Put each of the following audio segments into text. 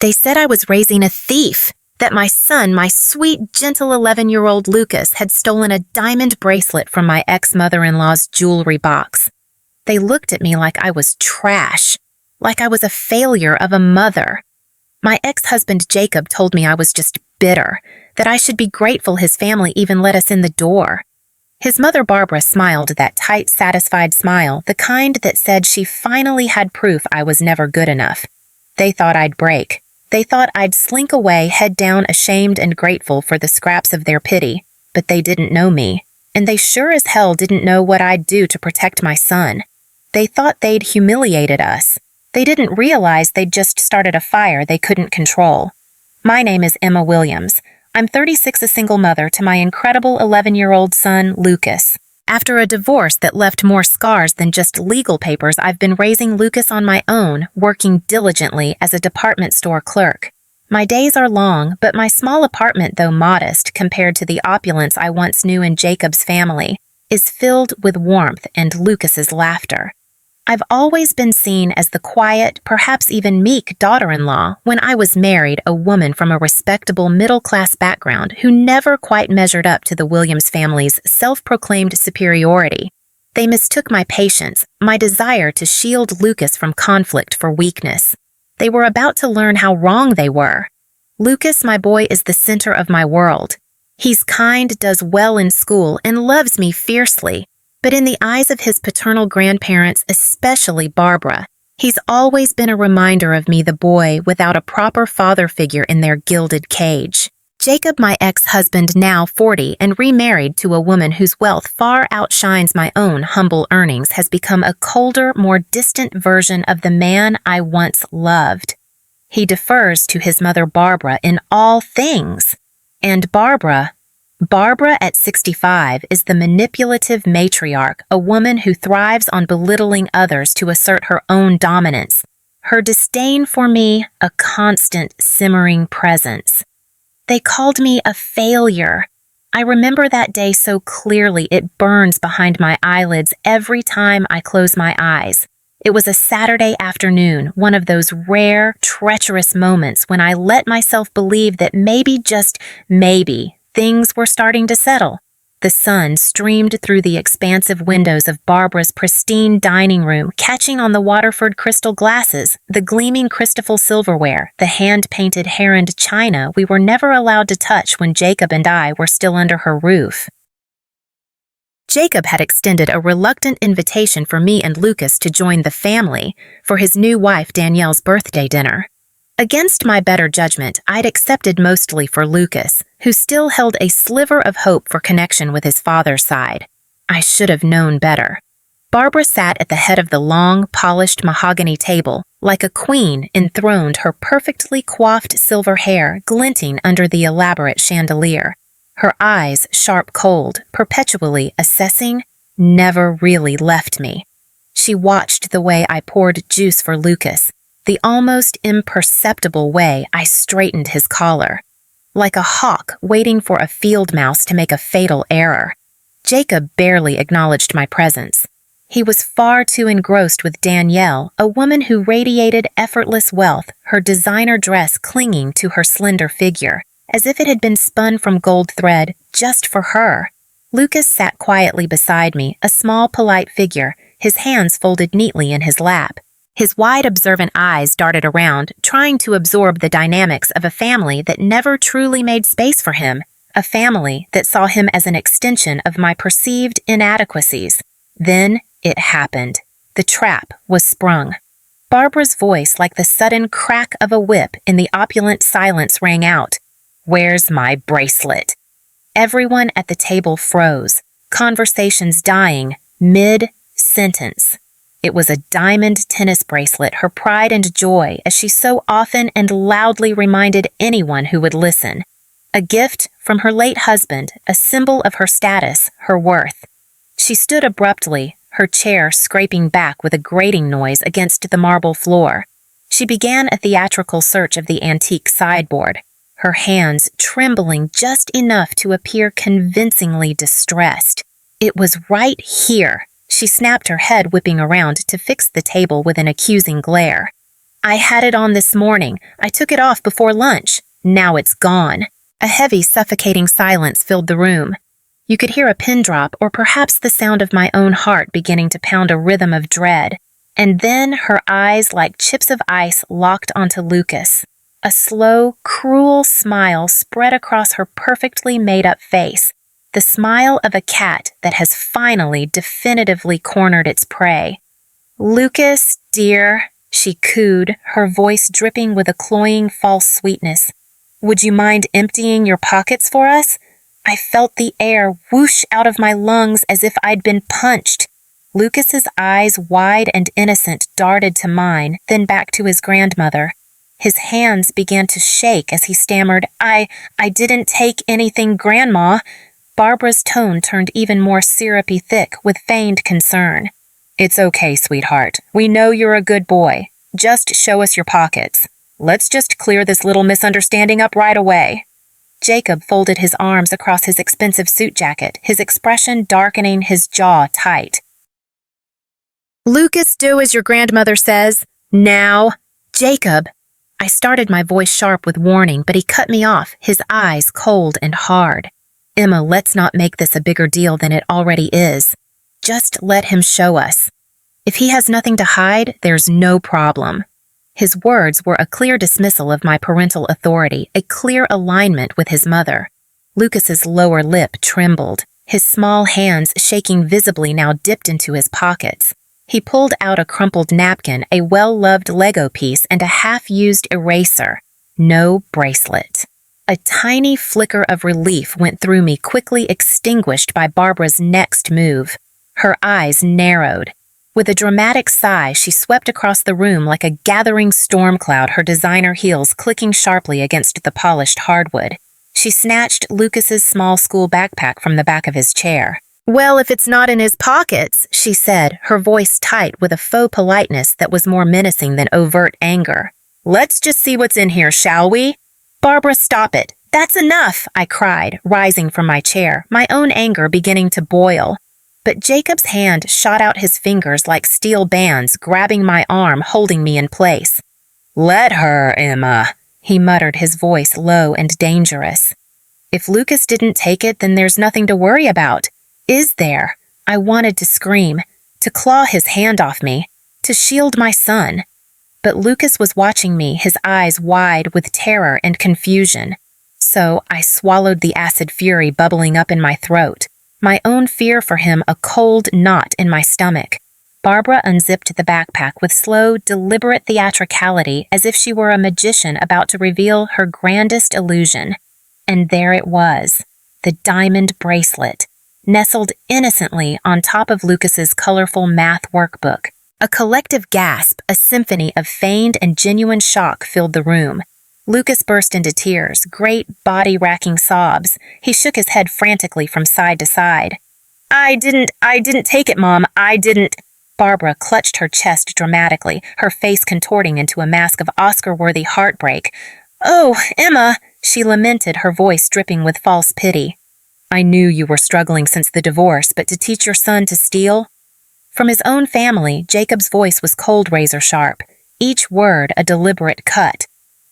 They said I was raising a thief, that my son, my sweet, gentle 11-year-old Lucas, had stolen a diamond bracelet from my ex-mother-in-law's jewelry box. They looked at me like I was trash, like I was a failure of a mother. My ex-husband Jacob told me I was just bitter, that I should be grateful his family even let us in the door. His mother Barbara smiled that tight, satisfied smile, the kind that said she finally had proof I was never good enough. They thought I'd break. They thought I'd slink away, head down, ashamed and grateful for the scraps of their pity, but they didn't know me, and they sure as hell didn't know what I'd do to protect my son. They thought they'd humiliated us. They didn't realize they'd just started a fire they couldn't control. My name is Emma Williams. I'm 36, a single mother to my incredible 11-year-old son, Lucas. After a divorce that left more scars than just legal papers, I've been raising Lucas on my own, working diligently as a department store clerk. My days are long, but my small apartment, though modest compared to the opulence I once knew in Jacob's family, is filled with warmth and Lucas's laughter. I've always been seen as the quiet, perhaps even meek daughter-in-law when I was married, a woman from a respectable middle-class background who never quite measured up to the Williams family's self-proclaimed superiority. They mistook my patience, my desire to shield Lucas from conflict, for weakness. They were about to learn how wrong they were. Lucas, my boy, is the center of my world. He's kind, does well in school, and loves me fiercely. But in the eyes of his paternal grandparents, especially Barbara, he's always been a reminder of me, the boy without a proper father figure in their gilded cage. Jacob, my ex-husband, now 40 and remarried to a woman whose wealth far outshines my own humble earnings, has become a colder, more distant version of the man I once loved. He defers to his mother Barbara in all things. And Barbara at 65 is the manipulative matriarch, a woman who thrives on belittling others to assert her own dominance. Her disdain for me, a constant simmering presence. They called me a failure. I remember that day so clearly it burns behind my eyelids every time I close my eyes. It was a Saturday afternoon, one of those rare, treacherous moments when I let myself believe that maybe, just maybe, things were starting to settle. The sun streamed through the expansive windows of Barbara's pristine dining room, catching on the Waterford crystal glasses, the gleaming crystal silverware, the hand-painted herond china we were never allowed to touch when Jacob and I were still under her roof. Jacob had extended a reluctant invitation for me and Lucas to join the family for his new wife Danielle's birthday dinner. Against my better judgment, I'd accepted mostly for Lucas, who still held a sliver of hope for connection with his father's side. I should have known better. Barbara sat at the head of the long, polished mahogany table, like a queen enthroned, her perfectly coiffed silver hair glinting under the elaborate chandelier. Her eyes, sharp cold, perpetually assessing, never really left me. She watched the way I poured juice for Lucas, the almost imperceptible way I straightened his collar, like a hawk waiting for a field mouse to make a fatal error. Jacob barely acknowledged my presence. He was far too engrossed with Danielle, a woman who radiated effortless wealth, her designer dress clinging to her slender figure, as if it had been spun from gold thread just for her. Lucas sat quietly beside me, a small, polite figure, his hands folded neatly in his lap. His wide, observant eyes darted around, trying to absorb the dynamics of a family that never truly made space for him, a family that saw him as an extension of my perceived inadequacies. Then it happened. The trap was sprung. Barbara's voice, like the sudden crack of a whip in the opulent silence, rang out. "Where's my bracelet?" Everyone at the table froze, conversations dying mid-sentence. It was a diamond tennis bracelet, her pride and joy, as she so often and loudly reminded anyone who would listen. A gift from her late husband, a symbol of her status, her worth. She stood abruptly, her chair scraping back with a grating noise against the marble floor. She began a theatrical search of the antique sideboard, her hands trembling just enough to appear convincingly distressed. It was right here. She snapped her head, whipping around to fix the table with an accusing glare. I had it on this morning. I took it off before lunch. Now it's gone." A heavy, suffocating silence filled the room. You could hear a pin drop or perhaps the sound of my own heart beginning to pound a rhythm of dread. And then her eyes, like chips of ice, locked onto Lucas. A slow, cruel smile spread across her perfectly made-up face, the smile of a cat that has finally definitively cornered its prey. "Lucas, dear," she cooed, her voice dripping with a cloying false sweetness. "Would you mind emptying your pockets for us?" I felt the air whoosh out of my lungs as if I'd been punched. Lucas's eyes, wide and innocent, darted to mine, then back to his grandmother. His hands began to shake as he stammered, I didn't take anything, Grandma." Barbara's tone turned even more syrupy thick with feigned concern. "It's okay, sweetheart. We know you're a good boy. Just show us your pockets. Let's just clear this little misunderstanding up right away." Jacob folded his arms across his expensive suit jacket, his expression darkening, his jaw tight. "Lucas, do as your grandmother says. Now." "Jacob." I started, my voice sharp with warning, but he cut me off, his eyes cold and hard. "Emma, let's not make this a bigger deal than it already is. Just let him show us. If he has nothing to hide, there's no problem." His words were a clear dismissal of my parental authority, a clear alignment with his mother. Lucas's lower lip trembled, his small hands shaking visibly now dipped into his pockets. He pulled out a crumpled napkin, a well-loved Lego piece, and a half-used eraser. No bracelet. A tiny flicker of relief went through me, quickly extinguished by Barbara's next move. Her eyes narrowed. With a dramatic sigh, she swept across the room like a gathering storm cloud, her designer heels clicking sharply against the polished hardwood. She snatched Lucas's small school backpack from the back of his chair. "Well, if it's not in his pockets," she said, her voice tight with a faux politeness that was more menacing than overt anger. "Let's just see what's in here, shall we?" "Barbara, stop it. That's enough," I cried, rising from my chair, my own anger beginning to boil. But Jacob's hand shot out his fingers like steel bands, grabbing my arm, holding me in place. "Let her, Emma," he muttered, his voice low and dangerous. "If Lucas didn't take it, then there's nothing to worry about. Is there?" I wanted to scream, to claw his hand off me, to shield my son. But Lucas was watching me, his eyes wide with terror and confusion. So I swallowed the acid fury bubbling up in my throat, my own fear for him a cold knot in my stomach. Barbara unzipped the backpack with slow, deliberate theatricality, as if she were a magician about to reveal her grandest illusion. And there it was, the diamond bracelet, nestled innocently on top of Lucas's colorful math workbook. A collective gasp, a symphony of feigned and genuine shock filled the room. Lucas burst into tears, great body-racking sobs. He shook his head frantically from side to side. I didn't take it, Mom. I didn't." Barbara clutched her chest dramatically, her face contorting into a mask of Oscar-worthy heartbreak. "Oh, Emma," she lamented, her voice dripping with false pity. "I knew you were struggling since the divorce, but to teach your son to steal?" From his own family, Jacob's voice was cold, razor-sharp, each word a deliberate cut.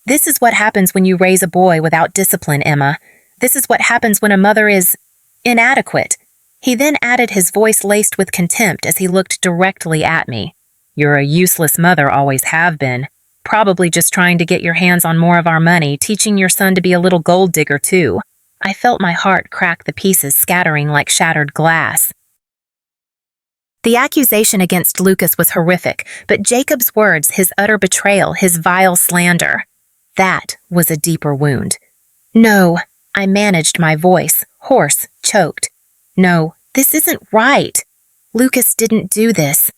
"This is what happens when you raise a boy without discipline, Emma. This is what happens when a mother is inadequate." He then added, his voice laced with contempt as he looked directly at me. "You're a useless mother, always have been. Probably just trying to get your hands on more of our money, teaching your son to be a little gold digger, too." I felt my heart crack, the pieces scattering like shattered glass. The accusation against Lucas was horrific, but Jacob's words, his utter betrayal, his vile slander, that was a deeper wound. "No," I managed my voice, hoarse, choked. "No, this isn't right. Lucas didn't do this.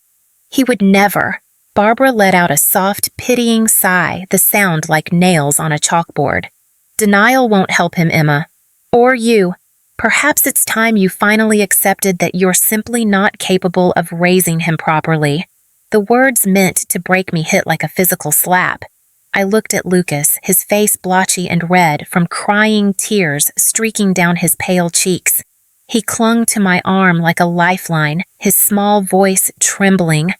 He would never." Barbara let out a soft, pitying sigh, the sound like nails on a chalkboard. "Denial won't help him, Emma. Or you. Perhaps it's time you finally accepted that you're simply not capable of raising him properly." The words meant to break me hit like a physical slap. I looked at Lucas, his face blotchy and red from crying tears streaking down his pale cheeks. He clung to my arm like a lifeline, his small voice trembling.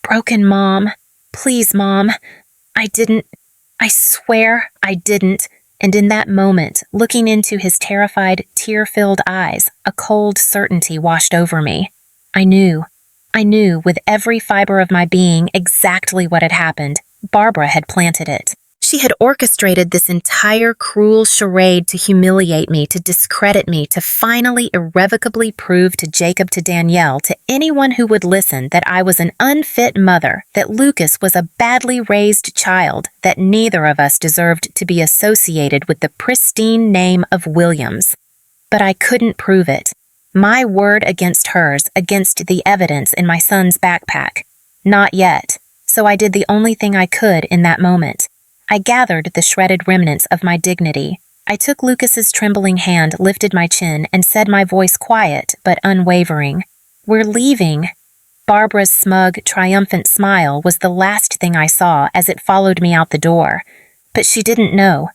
"Broken, Mom. Please, Mom. I didn't. I swear I didn't. And in that moment, looking into his terrified, tear-filled eyes, a cold certainty washed over me. I knew with every fiber of my being exactly what had happened. Barbara had planted it. She had orchestrated this entire cruel charade to humiliate me, to discredit me, to finally irrevocably prove to Jacob, to Danielle, to anyone who would listen that I was an unfit mother, that Lucas was a badly raised child, that neither of us deserved to be associated with the pristine name of Williams. But I couldn't prove it. My word against hers, against the evidence in my son's backpack. Not yet. So I did the only thing I could in that moment. I gathered the shredded remnants of my dignity. I took Lucas's trembling hand, lifted my chin, and said, my voice quiet but unwavering, "We're leaving." Barbara's smug, triumphant smile was the last thing I saw as it followed me out the door. But she didn't know.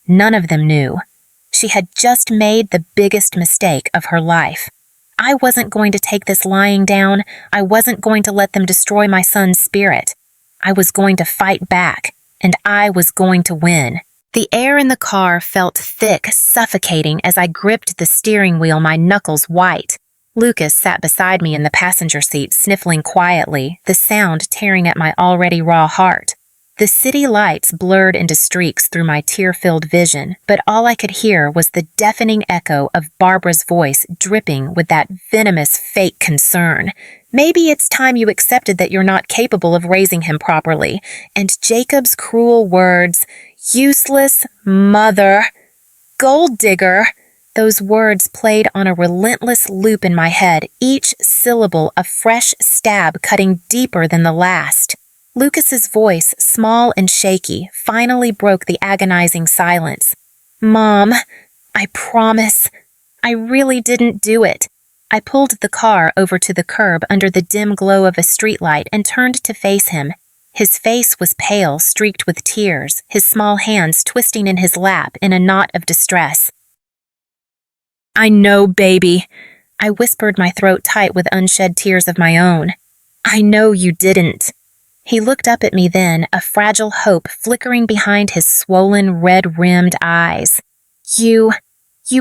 None of them knew. She had just made the biggest mistake of her life. I wasn't going to take this lying down. I wasn't going to let them destroy my son's spirit. I was going to fight back. And I was going to win. The air in the car felt thick, suffocating as I gripped the steering wheel, my knuckles white. Lucas sat beside me in the passenger seat, sniffling quietly, the sound tearing at my already raw heart. The city lights blurred into streaks through my tear-filled vision, but all I could hear was the deafening echo of Barbara's voice dripping with that venomous fake concern. Maybe it's time you accepted that you're not capable of raising him properly. And Jacob's cruel words, useless mother, gold digger, those words played on a relentless loop in my head, each syllable a fresh stab cutting deeper than the last. Lucas's voice, small and shaky, finally broke the agonizing silence. "Mom, I promise, I really didn't do it." I pulled the car over to the curb under the dim glow of a streetlight and turned to face him. His face was pale, streaked with tears, his small hands twisting in his lap in a knot of distress. "I know, baby." I whispered, my throat tight with unshed tears of my own. "I know you didn't." He looked up at me then, a fragile hope flickering behind his swollen, red-rimmed eyes. You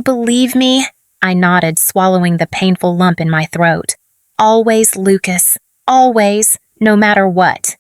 believe me?" I nodded, swallowing the painful lump in my throat. "Always, Lucas. Always, no matter what."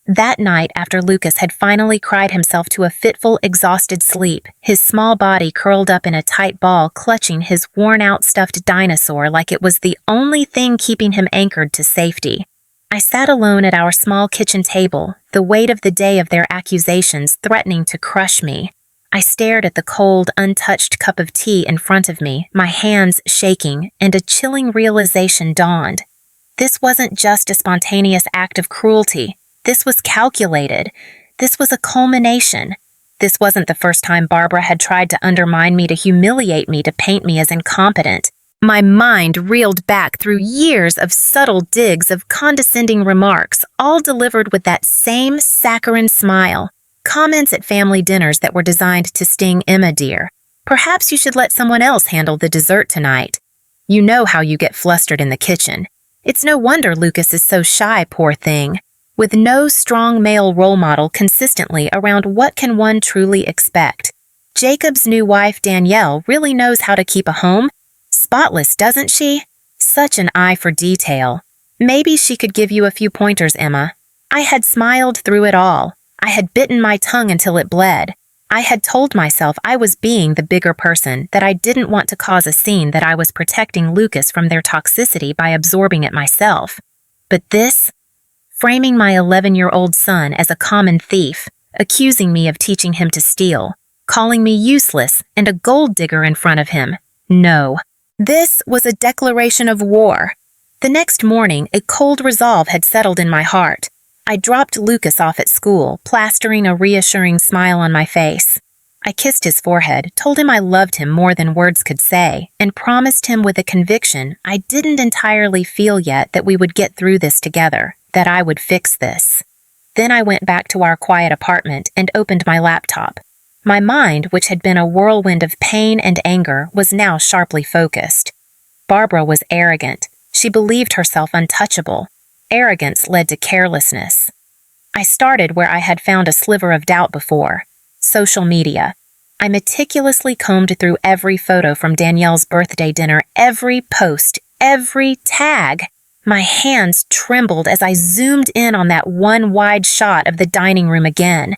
That night, after Lucas had finally cried himself to a fitful, exhausted sleep, his small body curled up in a tight ball, clutching his worn-out stuffed dinosaur like it was the only thing keeping him anchored to safety, I sat alone at our small kitchen table, the weight of the day of their accusations threatening to crush me. I stared at the cold, untouched cup of tea in front of me, my hands shaking, and a chilling realization dawned. This wasn't just a spontaneous act of cruelty. This was calculated. This was a culmination. This wasn't the first time Barbara had tried to undermine me, to humiliate me, to paint me as incompetent. My mind reeled back through years of subtle digs, of condescending remarks, all delivered with that same saccharine smile. Comments at family dinners that were designed to sting Emma, dear. "Perhaps you should let someone else handle the dessert tonight. You know how you get flustered in the kitchen. It's no wonder Lucas is so shy, poor thing." With no strong male role model consistently around, what can one truly expect? Jacob's new wife, Danielle, really knows how to keep a home. Spotless, doesn't she? Such an eye for detail. Maybe she could give you a few pointers, Emma. I had smiled through it all. I had bitten my tongue until it bled. I had told myself I was being the bigger person, that I didn't want to cause a scene, that I was protecting Lucas from their toxicity by absorbing it myself. But this, framing my 11-year-old son as a common thief, accusing me of teaching him to steal, calling me useless and a gold digger in front of him. No. This was a declaration of war. The next morning, a cold resolve had settled in my heart. I dropped Lucas off at school, plastering a reassuring smile on my face. I kissed his forehead, told him I loved him more than words could say, and promised him with a conviction I didn't entirely feel yet that we would get through this together, that I would fix this. Then I went back to our quiet apartment and opened my laptop. My mind, which had been a whirlwind of pain and anger, was now sharply focused. Barbara was arrogant. She believed herself untouchable. Arrogance led to carelessness. I started where I had found a sliver of doubt before: social media. I meticulously combed through every photo from Danielle's birthday dinner, every post, every tag. My hands trembled as I zoomed in on that one wide shot of the dining room again.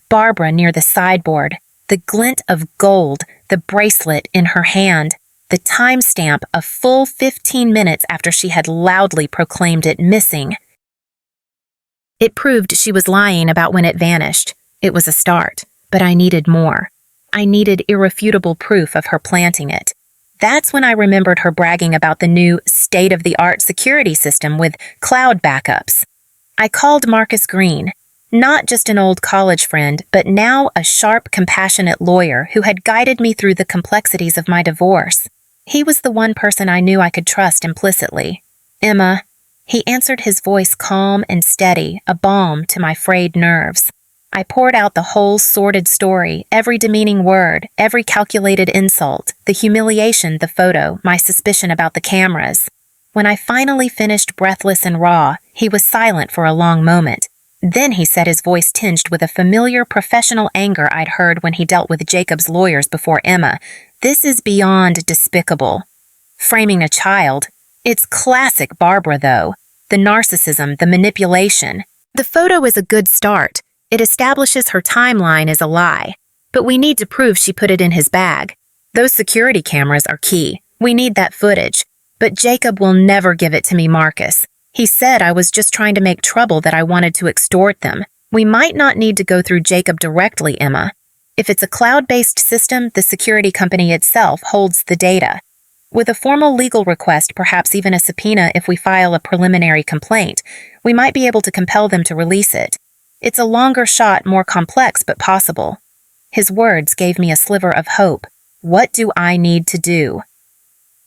Barbara near the sideboard, the glint of gold, the bracelet in her hand, the timestamp a full 15 minutes after she had loudly proclaimed it missing. It proved she was lying about when it vanished. It was a start, but I needed more. I needed irrefutable proof of her planting it. That's when I remembered her bragging about the new state-of-the-art security system with cloud backups. I called Marcus Green, not just an old college friend, but now a sharp, compassionate lawyer who had guided me through the complexities of my divorce. He was the one person I knew I could trust implicitly. "Emma," he answered, his voice calm and steady, a balm to my frayed nerves. I poured out the whole sordid story, every demeaning word, every calculated insult, the humiliation, the photo, my suspicion about the cameras. When I finally finished breathless and raw, he was silent for a long moment. Then he said, his voice tinged with a familiar professional anger I'd heard when he dealt with Jacob's lawyers before Emma. "This is beyond despicable. Framing a child. It's classic Barbara, though. The narcissism, the manipulation. The photo is a good start. It establishes her timeline is a lie. But we need to prove she put it in his bag. Those security cameras are key. We need that footage. But Jacob will never give it to me, Marcus. He said I was just trying to make trouble, that I wanted to extort them. We might not need to go through Jacob directly, Emma. If it's a cloud-based system, the security company itself holds the data. With a formal legal request, perhaps even a subpoena if we file a preliminary complaint, we might be able to compel them to release it. It's a longer shot, more complex, but possible." His words gave me a sliver of hope. What do I need to do?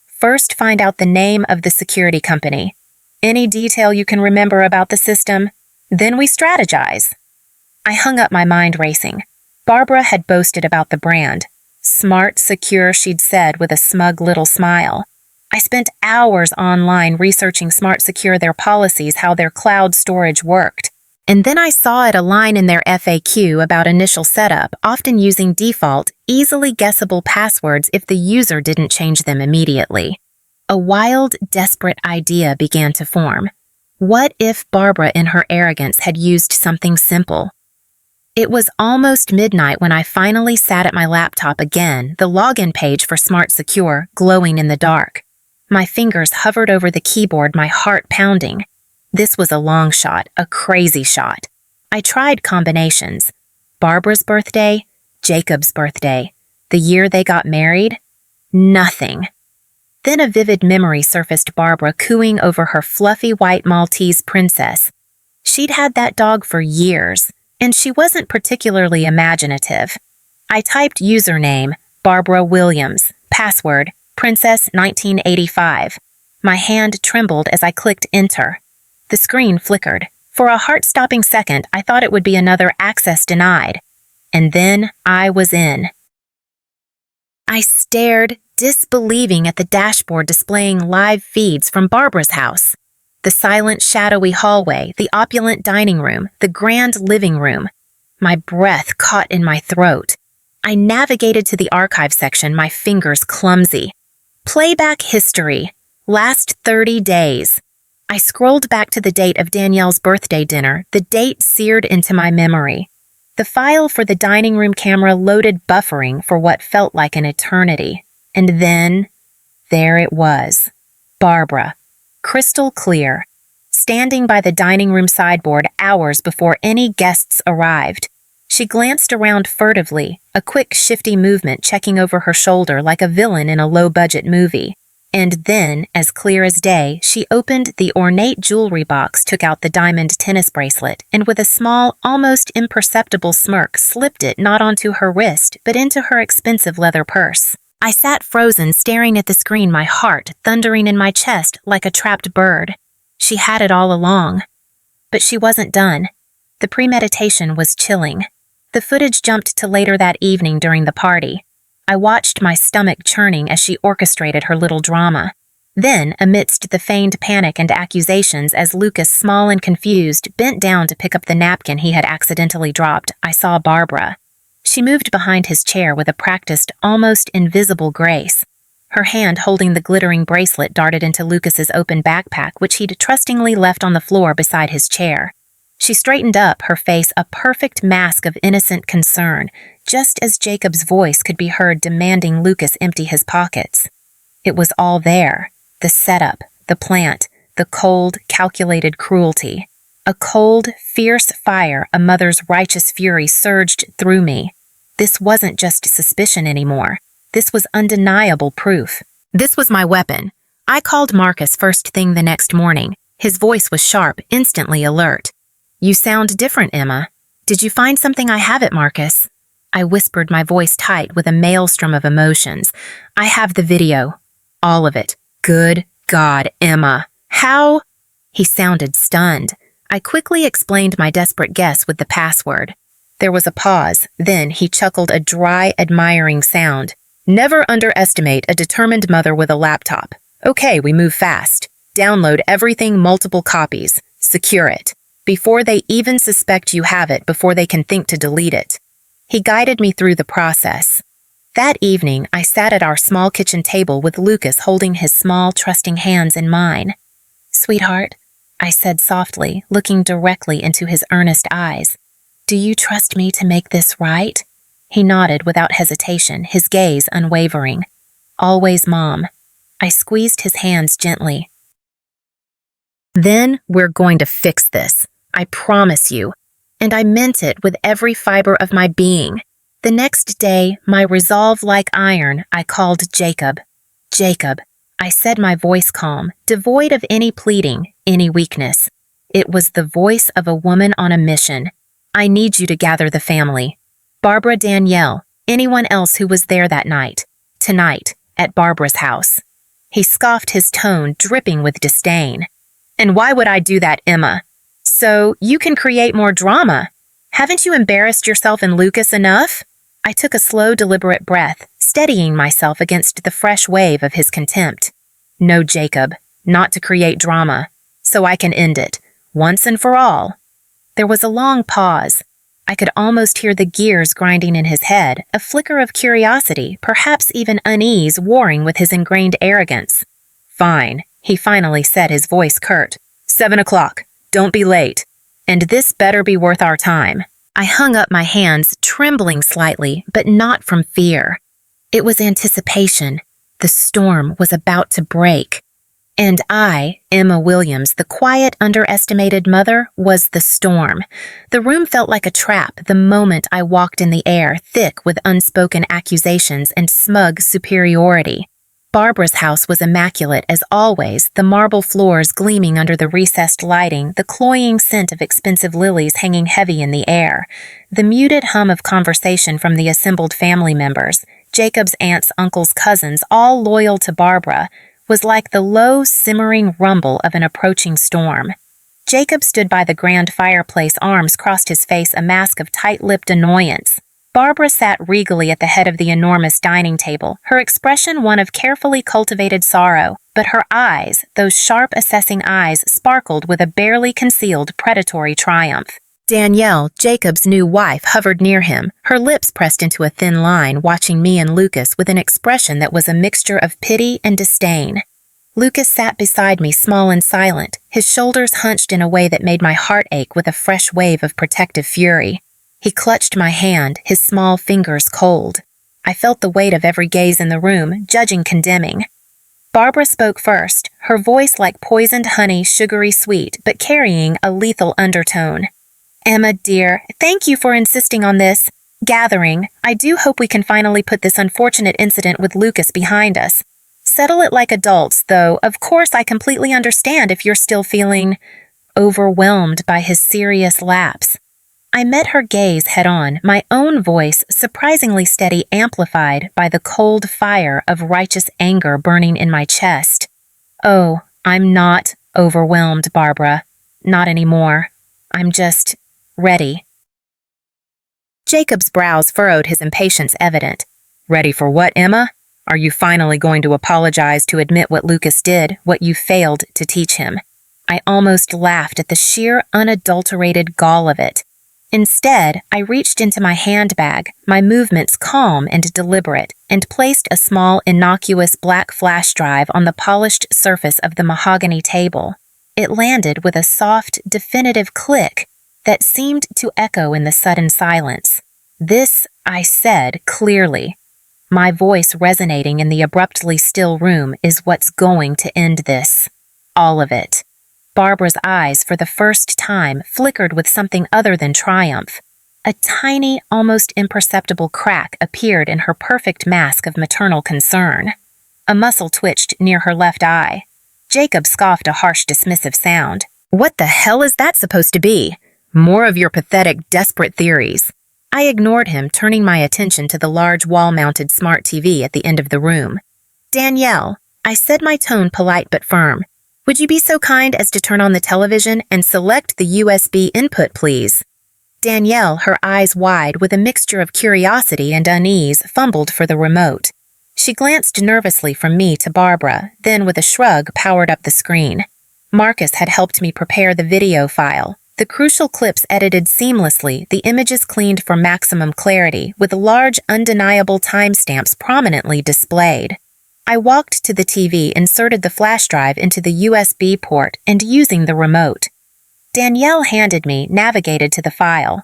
First, find out the name of the security company. Any detail you can remember about the system. Then we strategize. I hung up, my mind racing. Barbara had boasted about the brand. Smart, secure, she'd said with a smug little smile. I spent hours online researching Smart Secure, their policies, how their cloud storage worked. And then I saw it a line in their FAQ about initial setup, often using default, easily guessable passwords if the user didn't change them immediately. A wild, desperate idea began to form. What if Barbara, in her arrogance, had used something simple? It was almost midnight when I finally sat at my laptop again, the login page for Smart Secure glowing in the dark. My fingers hovered over the keyboard, my heart pounding. This was a long shot, a crazy shot. I tried combinations. Barbara's birthday, Jacob's birthday, the year they got married. Nothing. Then a vivid memory surfaced: Barbara cooing over her fluffy white Maltese princess. She'd had that dog for years, and she wasn't particularly imaginative. I typed username, Barbara Williams, password, Princess 1985. My hand trembled as I clicked enter. The screen flickered. For a heart-stopping second, I thought it would be another access denied. And then I was in. I stared, disbelieving, at the dashboard displaying live feeds from Barbara's house. The silent, shadowy hallway, the opulent dining room, the grand living room. My breath caught in my throat. I navigated to the archive section, my fingers clumsy. Playback history. Last 30 days. I scrolled back to the date of Danielle's birthday dinner, the date seared into my memory. The file for the dining room camera loaded, buffering for what felt like an eternity. And then, there it was. Barbara. Crystal clear. Standing by the dining room sideboard hours before any guests arrived. She glanced around furtively, a quick, shifty movement checking over her shoulder like a villain in a low-budget movie. And then, as clear as day, she opened the ornate jewelry box, took out the diamond tennis bracelet, and with a small, almost imperceptible smirk, slipped it not onto her wrist, but into her expensive leather purse. I sat frozen, staring at the screen, my heart thundering in my chest like a trapped bird. She had it all along. But she wasn't done. The premeditation was chilling. The footage jumped to later that evening during the party. I watched, my stomach churning as she orchestrated her little drama. Then, amidst the feigned panic and accusations as Lucas, small and confused, bent down to pick up the napkin he had accidentally dropped, I saw Barbara. She moved behind his chair with a practiced, almost invisible grace. Her hand holding the glittering bracelet darted into Lucas's open backpack, which he'd trustingly left on the floor beside his chair. She straightened up, her face a perfect mask of innocent concern, just as Jacob's voice could be heard demanding Lucas empty his pockets. It was all there. The setup, the plant, the cold, calculated cruelty. A cold, fierce fire, a mother's righteous fury surged through me. This wasn't just suspicion anymore. This was undeniable proof. This was my weapon. I called Marcus first thing the next morning. His voice was sharp, instantly alert. "You sound different, Emma. Did you find something I haven't, Marcus?" I whispered, my voice tight with a maelstrom of emotions. "I have the video. All of it. Good God, Emma. How?" He sounded stunned. I quickly explained my desperate guess with the password. There was a pause. Then he chuckled a dry, admiring sound. "Never underestimate a determined mother with a laptop. Okay, we move fast. Download everything, multiple copies. Secure it. Before they even suspect you have it, before they can think to delete it." He guided me through the process. That evening, I sat at our small kitchen table with Lucas holding his small, trusting hands in mine. "Sweetheart," I said softly, looking directly into his earnest eyes. "Do you trust me to make this right?" He nodded without hesitation, his gaze unwavering. "Always, Mom." I squeezed his hands gently. "Then we're going to fix this. I promise you." And I meant it with every fiber of my being. The next day, my resolve like iron, I called Jacob. "Jacob," I said, my voice calm, devoid of any pleading, any weakness. It was the voice of a woman on a mission. "I need you to gather the family. Barbara, Danielle, anyone else who was there that night. Tonight, at Barbara's house." He scoffed, his tone dripping with disdain. "And why would I do that, Emma? So you can create more drama. Haven't you embarrassed yourself and Lucas enough?" I took a slow, deliberate breath, steadying myself against the fresh wave of his contempt. "No, Jacob, not to create drama. So I can end it, once and for all." There was a long pause. I could almost hear the gears grinding in his head, a flicker of curiosity, perhaps even unease, warring with his ingrained arrogance. "Fine," he finally said, his voice curt. 7 o'clock. Don't be late. And this better be worth our time." I hung up my hands, trembling slightly, but not from fear. It was anticipation. The storm was about to break. And I, Emma Williams, the quiet, underestimated mother, was the storm. The room felt like a trap the moment I walked in the air, thick with unspoken accusations and smug superiority. Barbara's house was immaculate as always, the marble floors gleaming under the recessed lighting, the cloying scent of expensive lilies hanging heavy in the air, the muted hum of conversation from the assembled family members, Jacob's aunts, uncles, cousins, all loyal to Barbara, was like the low, simmering rumble of an approaching storm. Jacob stood by the grand fireplace, arms crossed, his face a mask of tight-lipped annoyance. Barbara sat regally at the head of the enormous dining table, her expression one of carefully cultivated sorrow, but her eyes, those sharp, assessing eyes, sparkled with a barely concealed predatory triumph. Danielle, Jacob's new wife, hovered near him, her lips pressed into a thin line, watching me and Lucas with an expression that was a mixture of pity and disdain. Lucas sat beside me, small and silent, his shoulders hunched in a way that made my heart ache with a fresh wave of protective fury. He clutched my hand, his small fingers cold. I felt the weight of every gaze in the room, judging, condemning. Barbara spoke first, her voice like poisoned honey, sugary sweet, but carrying a lethal undertone. "Emma, dear, thank you for insisting on this gathering. I do hope we can finally put this unfortunate incident with Lucas behind us. Settle it like adults, though of course I completely understand if you're still feeling overwhelmed by his serious lapse." I met her gaze head-on, my own voice surprisingly steady, amplified by the cold fire of righteous anger burning in my chest. "Oh, I'm not overwhelmed, Barbara. Not anymore. I'm just ready." Jacob's brows furrowed, his impatience evident. "Ready for what, Emma?" Are you finally going to apologize to admit what Lucas did, what you failed to teach him? I almost laughed at the sheer, unadulterated gall of it. Instead, I reached into my handbag, my movements calm and deliberate, and placed a small, innocuous black flash drive on the polished surface of the mahogany table. It landed with a soft, definitive click that seemed to echo in the sudden silence. "This," I said clearly. My voice resonating in the abruptly still room, "is what's going to end this. All of it." Barbara's eyes, for the first time, flickered with something other than triumph. A tiny, almost imperceptible crack appeared in her perfect mask of maternal concern. A muscle twitched near her left eye. Jacob scoffed a harsh, dismissive sound. "What the hell is that supposed to be? More of your pathetic, desperate theories." I ignored him, turning my attention to the large wall-mounted smart TV at the end of the room. "Danielle," I said, my tone polite but firm, "would you be so kind as to turn on the television and select the USB input, please?" Danielle, her eyes wide with a mixture of curiosity and unease, fumbled for the remote. She glanced nervously from me to Barbara, then with a shrug powered up the screen. Marcus had helped me prepare the video file. The crucial clips edited seamlessly, the images cleaned for maximum clarity, with large, undeniable timestamps prominently displayed. I walked to the TV, inserted the flash drive into the USB port, and using the remote. Danielle handed me, navigated to the file.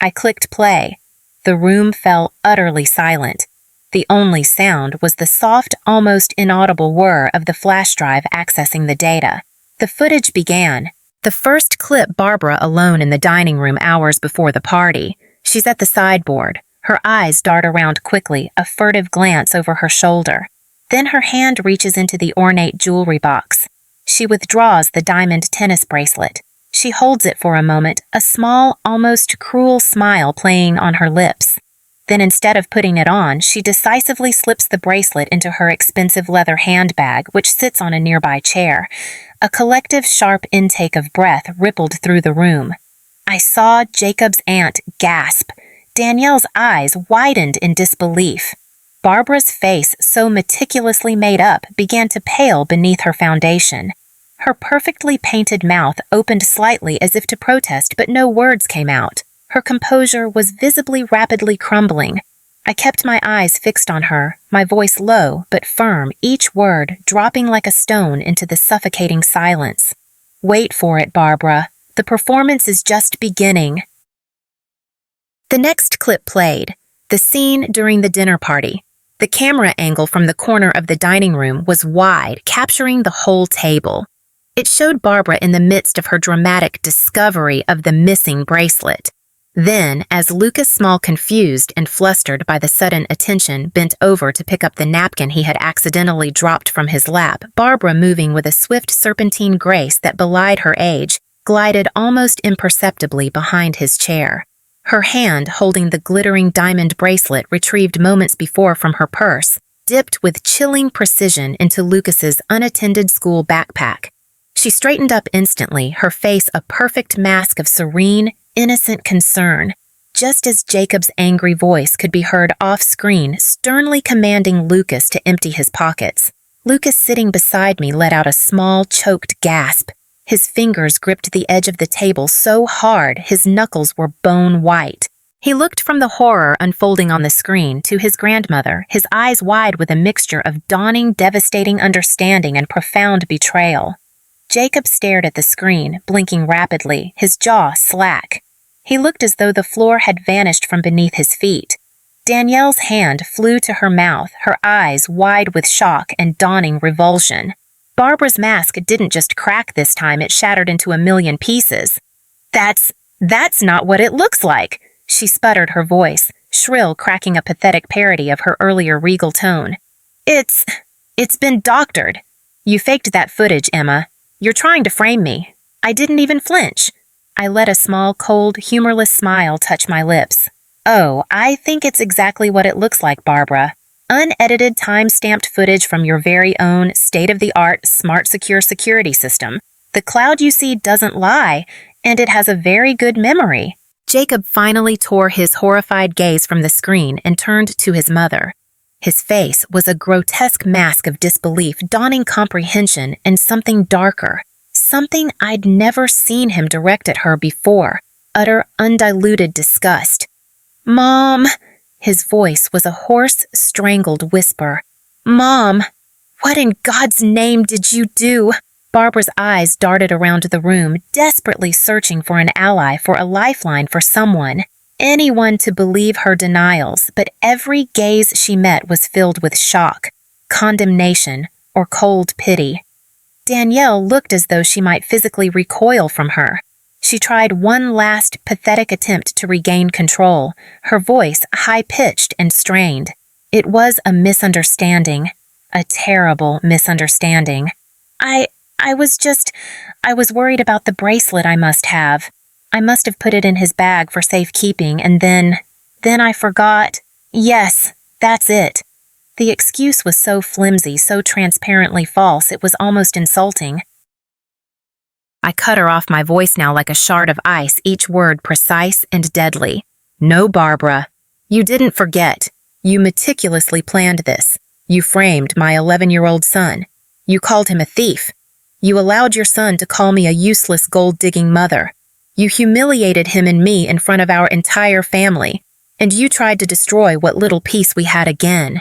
I clicked play. The room fell utterly silent. The only sound was the soft, almost inaudible whir of the flash drive accessing the data. The footage began. The first clip, Barbara alone in the dining room hours before the party. She's at the sideboard. Her eyes dart around quickly, a furtive glance over her shoulder. Then her hand reaches into the ornate jewelry box. She withdraws the diamond tennis bracelet. She holds it for a moment, a small, almost cruel smile playing on her lips. Then instead of putting it on, she decisively slips the bracelet into her expensive leather handbag, which sits on a nearby chair. A collective sharp intake of breath rippled through the room. I saw Jacob's aunt gasp. Danielle's eyes widened in disbelief. Barbara's face, so meticulously made up, began to pale beneath her foundation. Her perfectly painted mouth opened slightly as if to protest, but no words came out. Her composure was visibly rapidly crumbling. I kept my eyes fixed on her, my voice low but firm, each word dropping like a stone into the suffocating silence. "Wait for it, Barbara. The performance is just beginning." The next clip played. The scene during the dinner party. The camera angle from the corner of the dining room was wide, capturing the whole table. It showed Barbara in the midst of her dramatic discovery of the missing bracelet. Then, as Lucas, small, confused and flustered by the sudden attention, bent over to pick up the napkin he had accidentally dropped from his lap, Barbara, moving with a swift serpentine grace that belied her age, glided almost imperceptibly behind his chair. Her hand, holding the glittering diamond bracelet retrieved moments before from her purse, dipped with chilling precision into Lucas's unattended school backpack. She straightened up instantly, her face a perfect mask of serene, innocent concern, just as Jacob's angry voice could be heard off-screen, sternly commanding Lucas to empty his pockets. Lucas, sitting beside me, let out a small, choked gasp. His fingers gripped the edge of the table so hard his knuckles were bone white. He looked from the horror unfolding on the screen to his grandmother, his eyes wide with a mixture of dawning, devastating understanding and profound betrayal. Jacob stared at the screen, blinking rapidly, his jaw slack. He looked as though the floor had vanished from beneath his feet. Danielle's hand flew to her mouth, her eyes wide with shock and dawning revulsion. Barbara's mask didn't just crack this time, it shattered into a million pieces. That's not what it looks like," she sputtered, her voice, shrill, cracking a pathetic parody of her earlier regal tone. It's been doctored. You faked that footage, Emma. You're trying to frame me." I didn't even flinch. I let a small, cold, humorless smile touch my lips. "Oh, I think it's exactly what it looks like, Barbara. Unedited, time-stamped footage from your very own state-of-the-art, smart, secure security system. The cloud you see doesn't lie, and it has a very good memory." Jacob finally tore his horrified gaze from the screen and turned to his mother. His face was a grotesque mask of disbelief, dawning comprehension, and something darker. Something I'd never seen him direct at her before. Utter, undiluted disgust. "Mom!" His voice was a hoarse, strangled whisper. "Mom! What in God's name did you do?" Barbara's eyes darted around the room, desperately searching for an ally, for a lifeline, for someone. Anyone to believe her denials, but every gaze she met was filled with shock, condemnation, or cold pity. Danielle looked as though she might physically recoil from her. She tried one last pathetic attempt to regain control, her voice high-pitched and strained. It was a misunderstanding, a terrible misunderstanding. I was worried about the bracelet I must have. I must have put it in his bag for safekeeping, and then I forgot. Yes, that's it. The excuse was so flimsy, so transparently false, it was almost insulting. I cut her off, my voice now like a shard of ice, each word precise and deadly. "No, Barbara. You didn't forget. You meticulously planned this. You framed my 11-year-old son. You called him a thief. You allowed your son to call me a useless gold-digging mother. You humiliated him and me in front of our entire family, and you tried to destroy what little peace we had again.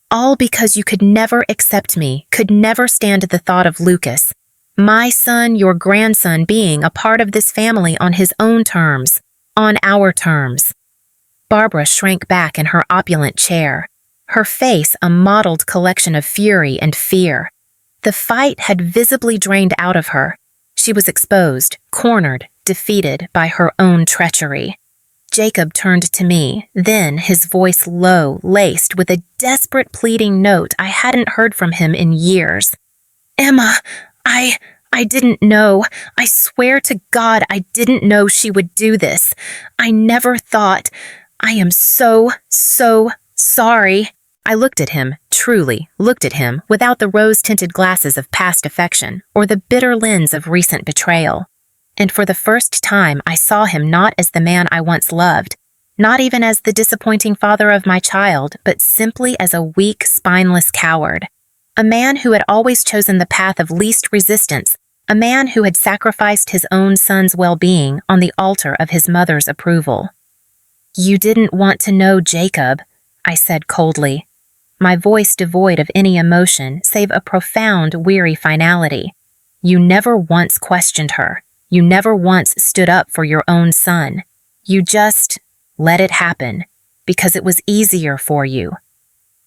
All because you could never accept me, could never stand the thought of Lucas, my son, your grandson, being a part of this family on his own terms, on our terms." Barbara shrank back in her opulent chair, her face a mottled collection of fury and fear. The fight had visibly drained out of her. She was exposed, cornered, defeated by her own treachery. Jacob turned to me, then, his voice low, laced with a desperate pleading note I hadn't heard from him in years. "Emma, I didn't know. I swear to God I didn't know she would do this. I never thought. I am so sorry." I looked at him, truly looked at him, without the rose-tinted glasses of past affection or the bitter lens of recent betrayal. And for the first time I saw him not as the man I once loved, not even as the disappointing father of my child, but simply as a weak, spineless coward. A man who had always chosen the path of least resistance, a man who had sacrificed his own son's well-being on the altar of his mother's approval. "You didn't want to know Jacob," I said coldly, my voice devoid of any emotion save a profound, weary finality. "You never once questioned her. You never once stood up for your own son. You just let it happen, because it was easier for you."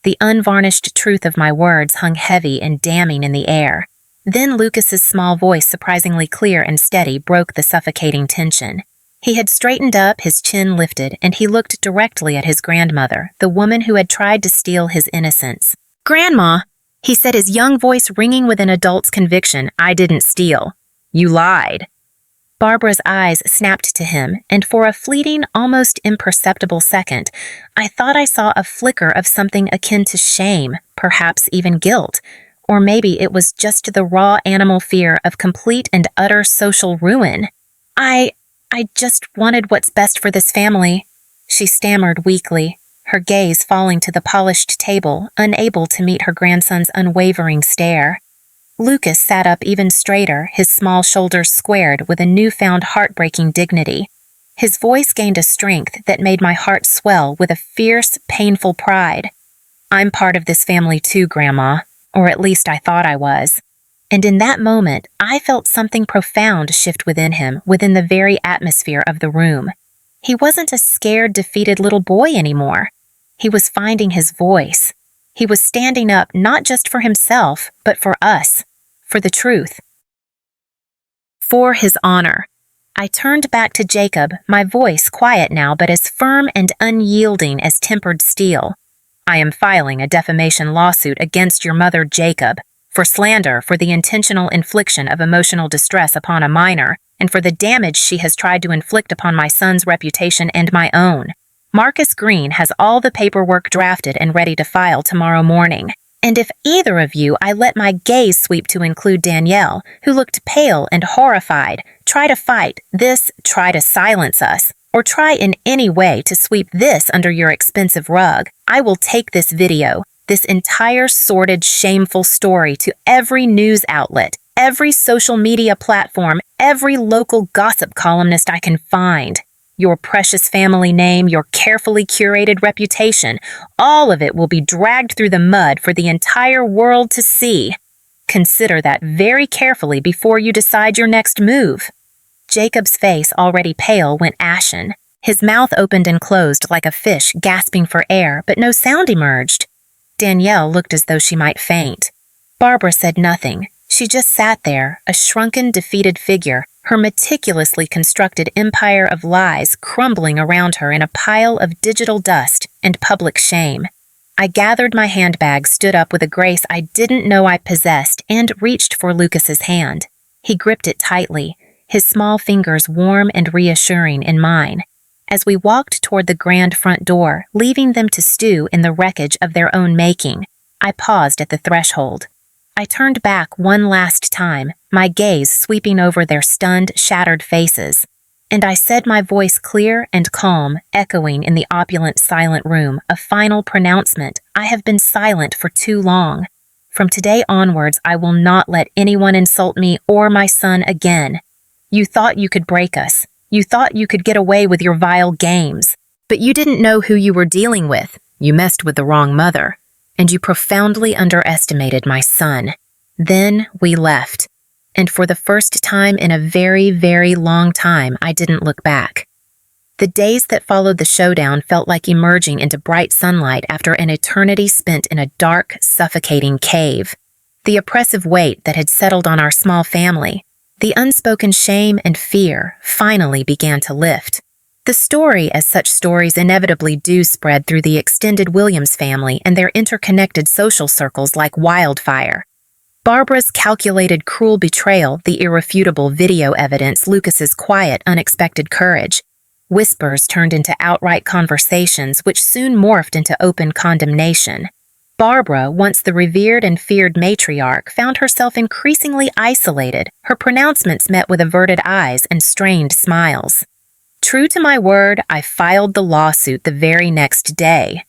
The unvarnished truth of my words hung heavy and damning in the air. Then Lucas's small voice, surprisingly clear and steady, broke the suffocating tension. He had straightened up, his chin lifted, and he looked directly at his grandmother, the woman who had tried to steal his innocence. "Grandma," he said, his young voice ringing with an adult's conviction, "I didn't steal. You lied." Barbara's eyes snapped to him, and for a fleeting, almost imperceptible second, I thought I saw a flicker of something akin to shame, perhaps even guilt, or maybe it was just the raw animal fear of complete and utter social ruin. I just wanted what's best for this family," she stammered weakly, her gaze falling to the polished table, unable to meet her grandson's unwavering stare. Lucas sat up even straighter, his small shoulders squared with a newfound heartbreaking dignity. His voice gained a strength that made my heart swell with a fierce, painful pride. "I'm part of this family too, Grandma, or at least I thought I was." And in that moment, I felt something profound shift within him, within the very atmosphere of the room. He wasn't a scared, defeated little boy anymore. He was finding his voice. He was standing up not just for himself, but for us, for the truth. For his honor. I turned back to Jacob, my voice quiet now but as firm and unyielding as tempered steel. "I am filing a defamation lawsuit against your mother, Jacob, for slander, for the intentional infliction of emotional distress upon a minor, and for the damage she has tried to inflict upon my son's reputation and my own. Marcus Green has all the paperwork drafted and ready to file tomorrow morning. And if either of you I let my gaze sweep to include Danielle, who looked pale and horrified, try to fight this, try to silence us, or try in any way to sweep this under your expensive rug, I will take this video, This entire sordid, shameful story to every news outlet, every social media platform, every local gossip columnist I can find. Your precious family name, your carefully curated reputation, all of it will be dragged through the mud for the entire world to see. Consider that very carefully before you decide your next move. Jacob's face, already pale, went ashen. His mouth opened and closed like a fish gasping for air, but no sound emerged. Danielle looked as though she might faint. Barbara said nothing. She just sat there, a shrunken, defeated figure, her meticulously constructed empire of lies crumbling around her in a pile of digital dust and public shame. I gathered my handbag, stood up with a grace I didn't know I possessed, and reached for Lucas's hand. He gripped it tightly, his small fingers warm and reassuring in mine. As we walked toward the grand front door, leaving them to stew in the wreckage of their own making, I paused at the threshold. I turned back one last time, my gaze sweeping over their stunned, shattered faces, and I said, my voice clear and calm, echoing in the opulent, silent room, a final pronouncement. I have been silent for too long. From today onwards, I will not let anyone insult me or my son again. You thought you could break us. You thought you could get away with your vile games. But you didn't know who you were dealing with. You messed with the wrong mother. And you profoundly underestimated my son. Then we left. And for the first time in a very, very long time, I didn't look back. The days that followed the showdown felt like emerging into bright sunlight after an eternity spent in a dark, suffocating cave. The oppressive weight that had settled on our small family, the unspoken shame and fear, finally began to lift. The story, as such stories inevitably do, spread through the extended Williams family and their interconnected social circles like wildfire. Barbara's calculated, cruel betrayal, the irrefutable video evidence, Lucas's quiet, unexpected courage. Whispers turned into outright conversations, which soon morphed into open condemnation. Barbara, once the revered and feared matriarch, found herself increasingly isolated, her pronouncements met with averted eyes and strained smiles. True to my word, I filed the lawsuit the very next day.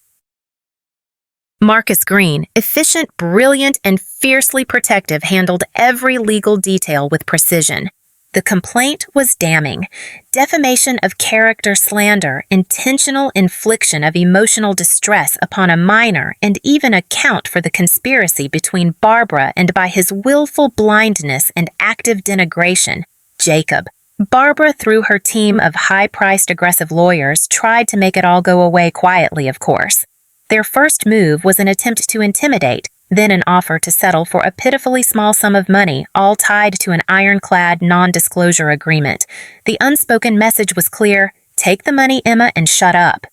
Marcus Green, efficient, brilliant, and fiercely protective, handled every legal detail with precision. The complaint was damning. Defamation of character, slander, intentional infliction of emotional distress upon a minor, and even account for the conspiracy between Barbara and, by his willful blindness and active denigration, Jacob. Barbara, through her team of high-priced aggressive lawyers, tried to make it all go away quietly, of course. Their first move was an attempt to intimidate, then an offer to settle for a pitifully small sum of money, all tied to an ironclad non-disclosure agreement. The unspoken message was clear: take the money, Emma, and shut up.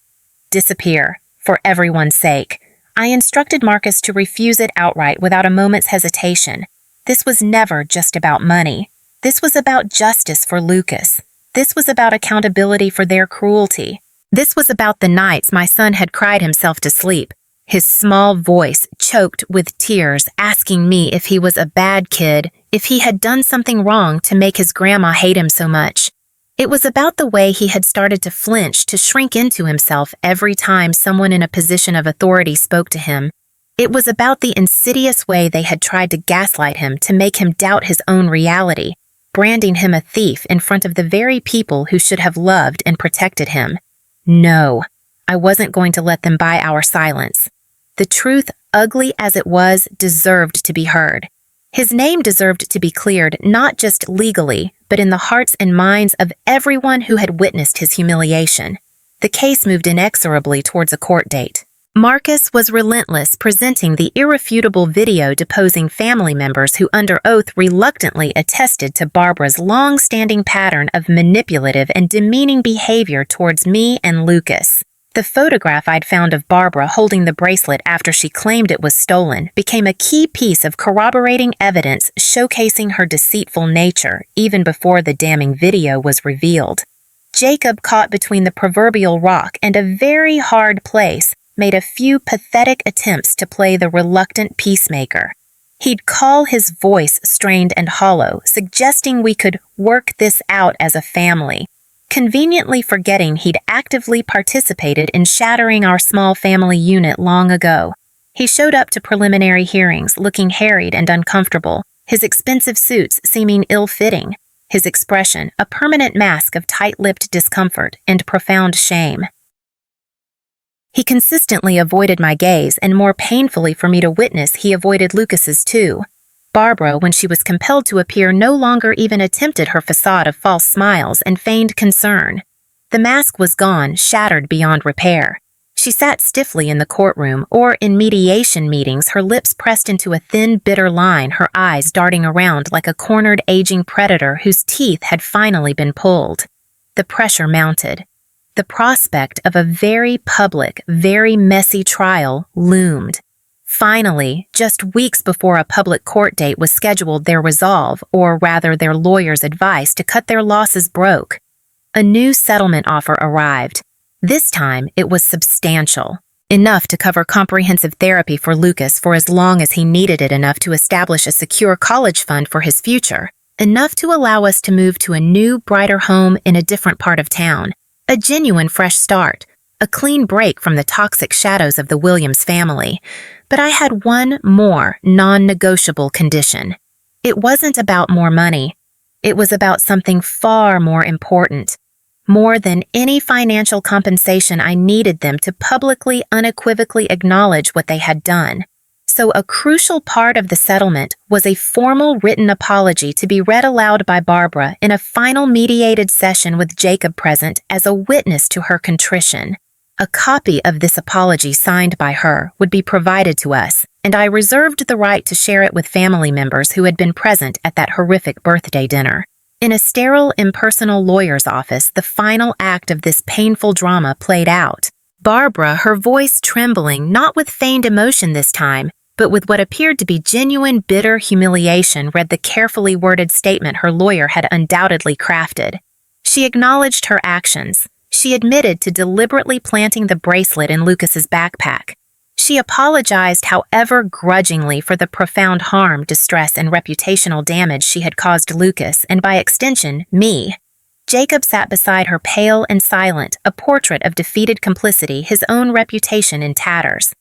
Disappear, for everyone's sake. I instructed Marcus to refuse it outright without a moment's hesitation. This was never just about money. This was about justice for Lucas. This was about accountability for their cruelty. This was about the nights my son had cried himself to sleep, his small voice choked with tears, asking me if he was a bad kid, if he had done something wrong to make his grandma hate him so much. It was about the way he had started to flinch, to shrink into himself every time someone in a position of authority spoke to him. It was about the insidious way they had tried to gaslight him, to make him doubt his own reality, branding him a thief in front of the very people who should have loved and protected him. No, I wasn't going to let them buy our silence. The truth, ugly as it was, deserved to be heard. His name deserved to be cleared, not just legally, but in the hearts and minds of everyone who had witnessed his humiliation. The case moved inexorably towards a court date. Marcus was relentless, presenting the irrefutable video deposing family members who under oath reluctantly attested to Barbara's long-standing pattern of manipulative and demeaning behavior towards me and Lucas. The photograph I'd found of Barbara holding the bracelet after she claimed it was stolen became a key piece of corroborating evidence showcasing her deceitful nature even before the damning video was revealed. Jacob, caught between the proverbial rock and a very hard place, made a few pathetic attempts to play the reluctant peacemaker. He'd call his voice strained and hollow, suggesting we could work this out as a family, conveniently forgetting he'd actively participated in shattering our small family unit long ago. He showed up to preliminary hearings looking harried and uncomfortable, his expensive suits seeming ill-fitting, his expression a permanent mask of tight-lipped discomfort and profound shame. He consistently avoided my gaze, and more painfully for me to witness, he avoided Lucas's too. Barbara, when she was compelled to appear, no longer even attempted her facade of false smiles and feigned concern. The mask was gone, shattered beyond repair. She sat stiffly in the courtroom, or in mediation meetings, her lips pressed into a thin, bitter line, her eyes darting around like a cornered, aging predator whose teeth had finally been pulled. The pressure mounted. The prospect of a very public, very messy trial loomed. Finally, just weeks before a public court date was scheduled, their resolve, or rather their lawyer's advice to cut their losses broke. A new settlement offer arrived. This time, it was substantial, enough to cover comprehensive therapy for Lucas for as long as he needed it, enough to establish a secure college fund for his future, enough to allow us to move to a new, brighter home in a different part of town, a genuine fresh start, a clean break from the toxic shadows of the Williams family. But I had one more non-negotiable condition. It wasn't about more money. It was about something far more important. More than any financial compensation, I needed them to publicly, unequivocally acknowledge what they had done. So a crucial part of the settlement was a formal written apology to be read aloud by Barbara in a final mediated session with Jacob present as a witness to her contrition. A copy of this apology signed by her would be provided to us, and I reserved the right to share it with family members who had been present at that horrific birthday dinner. In a sterile, impersonal lawyer's office, the final act of this painful drama played out. Barbara, her voice trembling, not with feigned emotion this time, but with what appeared to be genuine, bitter humiliation, read the carefully worded statement her lawyer had undoubtedly crafted. She acknowledged her actions. She admitted to deliberately planting the bracelet in Lucas's backpack. She apologized, however grudgingly, for the profound harm, distress, and reputational damage she had caused Lucas, and by extension, me. Jacob sat beside her, pale and silent, a portrait of defeated complicity, his own reputation in tatters.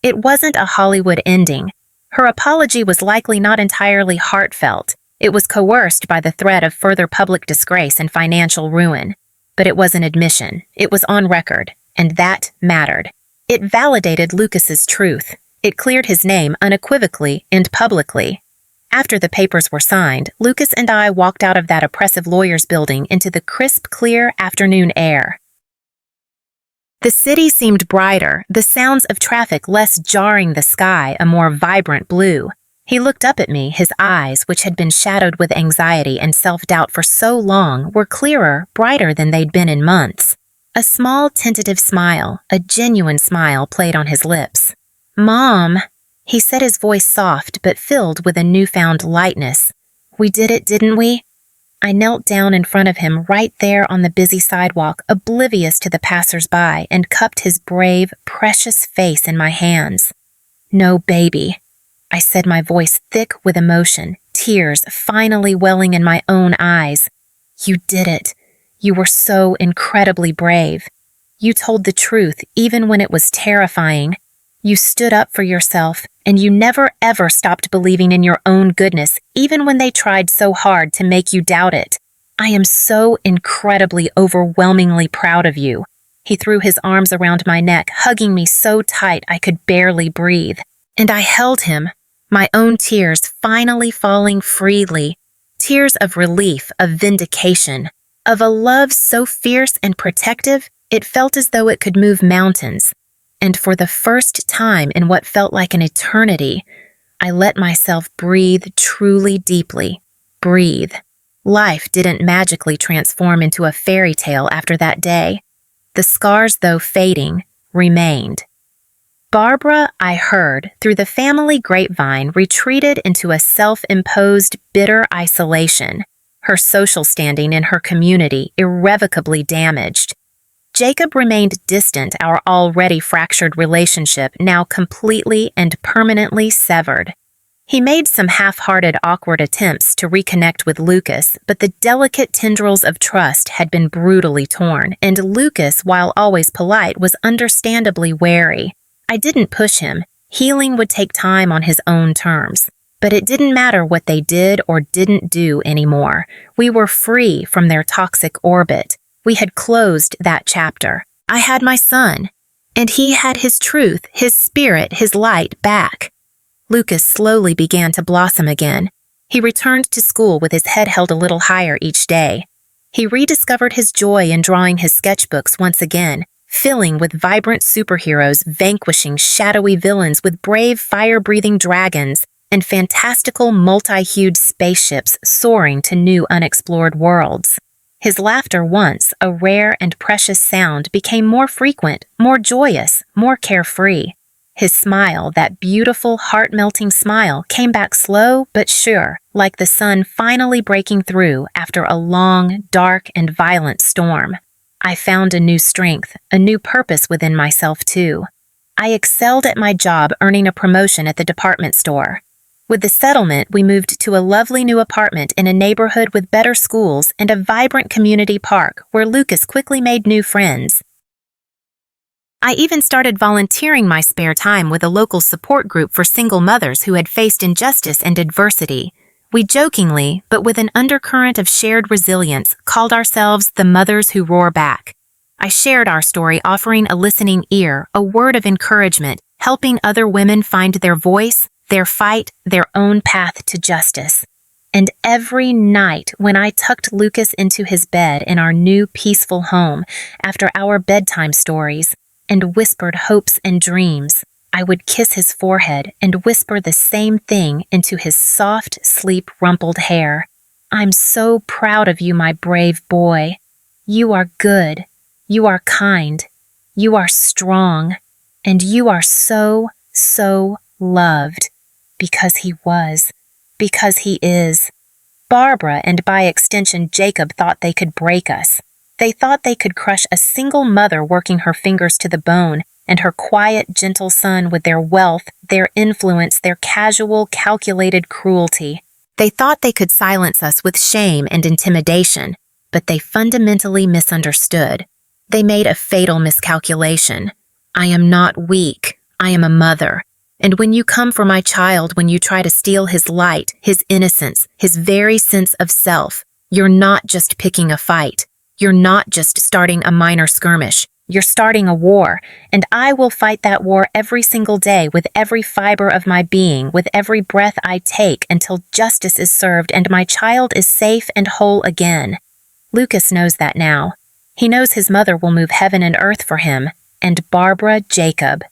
It wasn't a Hollywood ending. Her apology was likely not entirely heartfelt. It was coerced by the threat of further public disgrace and financial ruin. But it was an admission. It was on record, and that mattered. It validated Lucas's truth. It cleared his name unequivocally and publicly. After the papers were signed, Lucas and I walked out of that oppressive lawyer's building into the crisp, clear afternoon air. The city seemed brighter, the sounds of traffic less jarring, the sky a more vibrant blue. He looked up at me, his eyes, which had been shadowed with anxiety and self-doubt for so long, were clearer, brighter than they'd been in months. A small, tentative smile, a genuine smile, played on his lips. "Mom," he said, his voice soft but filled with a newfound lightness. "We did it, didn't we?" I knelt down in front of him, right there on the busy sidewalk, oblivious to the passers-by, and cupped his brave, precious face in my hands. "No, baby," I said, my voice thick with emotion, tears finally welling in my own eyes. "You did it. You were so incredibly brave. You told the truth even when it was terrifying. You stood up for yourself, and you never ever stopped believing in your own goodness, even when they tried so hard to make you doubt it. I am so incredibly, overwhelmingly proud of you." He threw his arms around my neck, hugging me so tight I could barely breathe. And I held him, my own tears finally falling freely. Tears of relief, of vindication, of a love so fierce and protective, it felt as though it could move mountains. And for the first time in what felt like an eternity, I let myself breathe truly deeply. Breathe. Life didn't magically transform into a fairy tale after that day. The scars, though fading, remained. Barbara, I heard, through the family grapevine, retreated into a self-imposed, bitter isolation, her social standing in her community irrevocably damaged. Jacob remained distant, our already fractured relationship now completely and permanently severed. He made some half-hearted, awkward attempts to reconnect with Lucas, but the delicate tendrils of trust had been brutally torn, and Lucas, while always polite, was understandably wary. I didn't push him. Healing would take time on his own terms. But it didn't matter what they did or didn't do anymore. We were free from their toxic orbit. We had closed that chapter. I had my son, and he had his truth, his spirit, his light back. Lucas slowly began to blossom again. He returned to school with his head held a little higher each day. He rediscovered his joy in drawing his sketchbooks once again, filling with vibrant superheroes, vanquishing shadowy villains with brave fire-breathing dragons, and fantastical multi-hued spaceships soaring to new unexplored worlds. His laughter, once a rare and precious sound, became more frequent, more joyous, more carefree. His smile, that beautiful, heart-melting smile, came back slow but sure, like the sun finally breaking through after a long, dark, and violent storm. I found a new strength, a new purpose within myself, too. I excelled at my job, earning a promotion at the department store. With the settlement, we moved to a lovely new apartment in a neighborhood with better schools and a vibrant community park where Lucas quickly made new friends. I even started volunteering my spare time with a local support group for single mothers who had faced injustice and adversity. We jokingly, but with an undercurrent of shared resilience, called ourselves the Mothers Who Roar Back. I shared our story, offering a listening ear, a word of encouragement, helping other women find their voice, their fight, their own path to justice. And every night when I tucked Lucas into his bed in our new peaceful home after our bedtime stories and whispered hopes and dreams, I would kiss his forehead and whisper the same thing into his soft, sleep-rumpled hair. "I'm so proud of you, my brave boy. You are good. You are kind. You are strong. And you are so, so loved." Because he was. Because he is. Barbara, and by extension Jacob, thought they could break us. They thought they could crush a single mother working her fingers to the bone, and her quiet, gentle son with their wealth, their influence, their casual, calculated cruelty. They thought they could silence us with shame and intimidation, but they fundamentally misunderstood. They made a fatal miscalculation. I am not weak. I am a mother. And when you come for my child, when you try to steal his light, his innocence, his very sense of self, you're not just picking a fight. You're not just starting a minor skirmish. You're starting a war, and I will fight that war every single day with every fiber of my being, with every breath I take until justice is served and my child is safe and whole again. Lucas knows that now. He knows his mother will move heaven and earth for him, and Barbara, Jacob.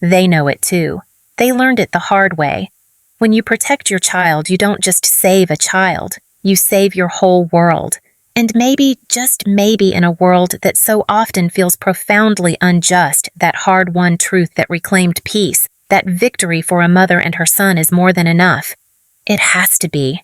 They know it too. They learned it the hard way. When you protect your child, you don't just save a child. You save your whole world. And maybe, just maybe, in a world that so often feels profoundly unjust, that hard-won truth that reclaimed peace, that victory for a mother and her son is more than enough. It has to be.